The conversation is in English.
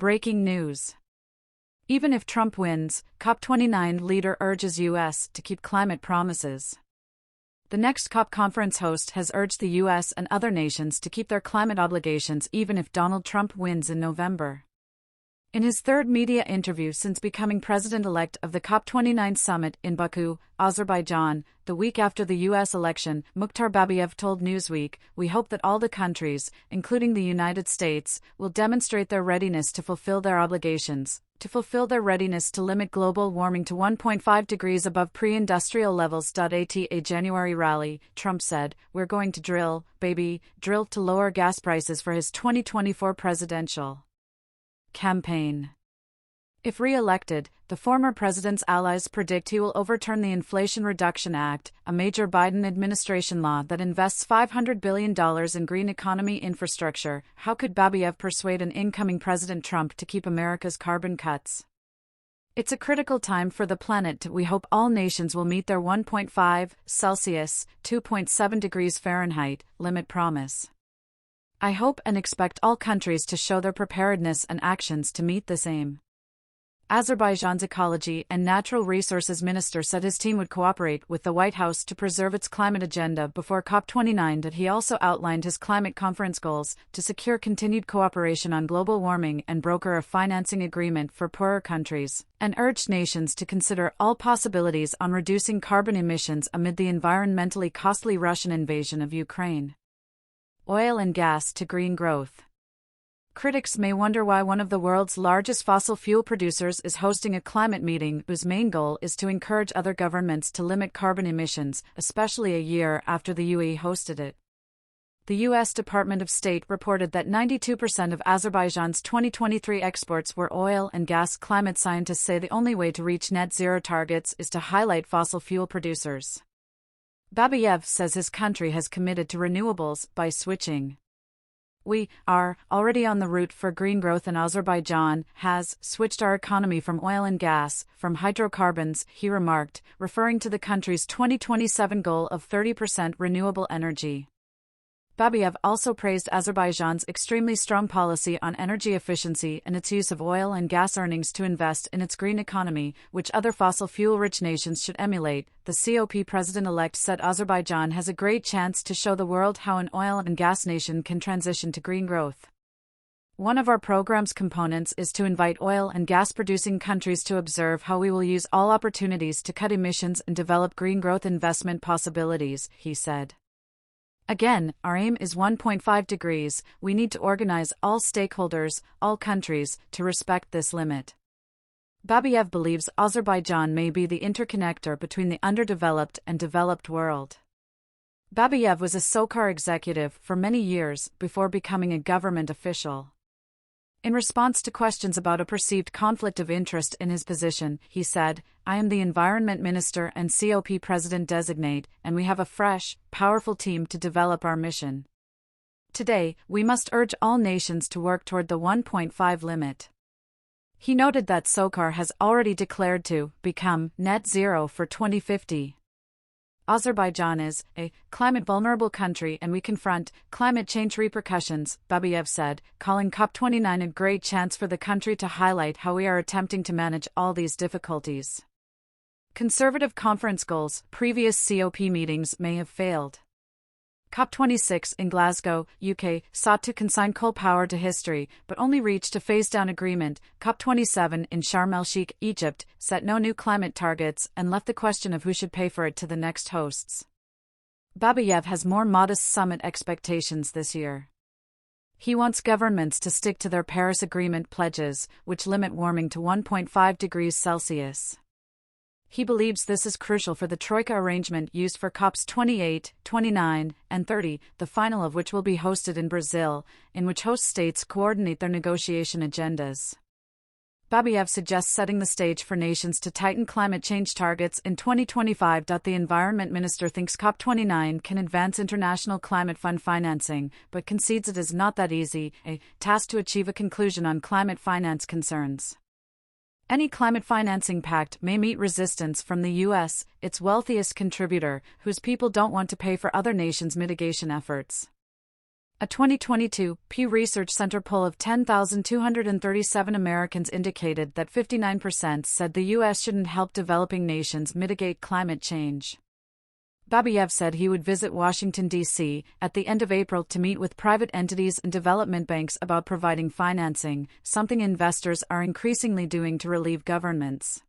Breaking news. Even if Trump wins, COP29 leader urges U.S. to keep climate promises. The next COP conference host has urged the U.S. and other nations to keep their climate obligations even if Donald Trump wins in November. In his third media interview since becoming president-elect of the COP29 summit in Baku, Azerbaijan, the week after the U.S. election, Mukhtar Babayev told Newsweek, "We hope that all the countries, including the United States, will demonstrate their readiness to fulfill their obligations, to fulfill their readiness to limit global warming to 1.5 degrees above pre-industrial levels." At a January rally, Trump said, "We're going to drill, baby, drill to lower gas prices" for his 2024 presidential campaign. If re-elected, the former president's allies predict he will overturn the Inflation Reduction Act, a major Biden administration law that invests $500 billion in green economy infrastructure. How could Babayev persuade an incoming President Trump to keep America's carbon cuts? "It's a critical time for the planet. We hope all nations will meet their 1.5 Celsius, 2.7 degrees Fahrenheit, limit promise. I hope and expect all countries to show their preparedness and actions to meet this aim." Azerbaijan's Ecology and Natural Resources Minister said his team would cooperate with the White House to preserve its climate agenda before COP29. That he also outlined his climate conference goals to secure continued cooperation on global warming and broker a financing agreement for poorer countries, and urged nations to consider all possibilities on reducing carbon emissions amid the environmentally costly Russian invasion of Ukraine. Oil and gas to green growth. Critics may wonder why one of the world's largest fossil fuel producers is hosting a climate meeting whose main goal is to encourage other governments to limit carbon emissions, especially a year after the UAE hosted it. The U.S. Department of State reported that 92% of Azerbaijan's 2023 exports were oil and gas. Climate scientists say the only way to reach net zero targets is to highlight fossil fuel producers. Babayev says his country has committed to renewables by switching. "We are already on the route for green growth, and Azerbaijan has switched our economy from oil and gas, from hydrocarbons," he remarked, referring to the country's 2027 goal of 30% renewable energy. Babayev also praised Azerbaijan's extremely strong policy on energy efficiency and its use of oil and gas earnings to invest in its green economy, which other fossil fuel-rich nations should emulate. The COP president-elect said Azerbaijan has a great chance to show the world how an oil and gas nation can transition to green growth. "One of our program's components is to invite oil and gas-producing countries to observe how we will use all opportunities to cut emissions and develop green growth investment possibilities," he said. "Again, our aim is 1.5 degrees. We need to organize all stakeholders, all countries, to respect this limit." Babayev believes Azerbaijan may be the interconnector between the underdeveloped and developed world. Babayev was a SOCAR executive for many years before becoming a government official. In response to questions about a perceived conflict of interest in his position, he said, "I am the Environment Minister and COP President-designate, and we have a fresh, powerful team to develop our mission. Today, we must urge all nations to work toward the 1.5 limit." He noted that SOCAR has already declared to become net zero for 2050. "Azerbaijan is a climate-vulnerable country, and we confront climate change repercussions," Babayev said, calling COP29 a great chance for the country to highlight how we are attempting to manage all these difficulties. Conservative conference goals. Previous COP meetings may have failed. COP26 in Glasgow, UK, sought to consign coal power to history, but only reached a phase-down agreement. COP27 in Sharm el-Sheikh, Egypt, set no new climate targets and left the question of who should pay for it to the next hosts. Babayev has more modest summit expectations this year. He wants governments to stick to their Paris Agreement pledges, which limit warming to 1.5 degrees Celsius. He believes this is crucial for the Troika arrangement used for COPs 28, 29, and 30, the final of which will be hosted in Brazil, in which host states coordinate their negotiation agendas. Babayev suggests setting the stage for nations to tighten climate change targets in 2025. The environment minister thinks COP29 can advance international climate fund financing, but concedes it is not that easy, a task to achieve a conclusion on climate finance concerns. Any climate financing pact may meet resistance from the U.S., its wealthiest contributor, whose people don't want to pay for other nations' mitigation efforts. A 2022 Pew Research Center poll of 10,237 Americans indicated that 59% said the U.S. shouldn't help developing nations mitigate climate change. Babayev said he would visit Washington, D.C., at the end of April to meet with private entities and development banks about providing financing, something investors are increasingly doing to relieve governments.